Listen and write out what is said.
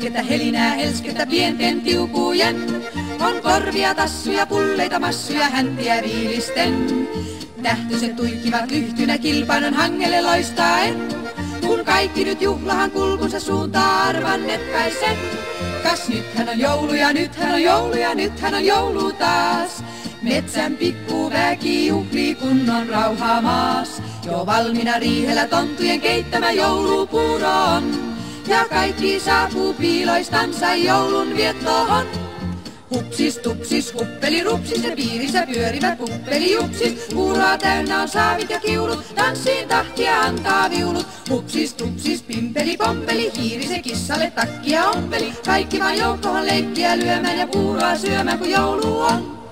Helsketä helinää, helsketä pienten tiukujen. On korvia, tassuja, pulleita, massuja, häntiä viilisten. Tähtöset tuikkivat lyhtynä kilpainon hangelle loistaen. Kun kaikki nyt juhlahan kulkunsa suuntaa arvannetpäisen. Kas nythän on joulu ja nythän on joulu ja nythän on joulu taas. Metsän pikkuväki juhlii kun on rauha maas. Jo valmiina riihellä tontujen keittämä joulupuuro on. Ja kaikki saapuu piiloistansa joulun viettoon. Hupsis tupsis, huppeli rupsis ja piirissä pyörivät puppelijupsis. Puuroa täynnä on saavit ja kiulut, tanssiin tahtia antaa viulut. Hupsis tupsis, pimpeli pompeli, hiiri se kissalle takkia ompeli. Kaikki vaan joukkoon leikkiä lyömään ja puuroa syömään kun joulu on.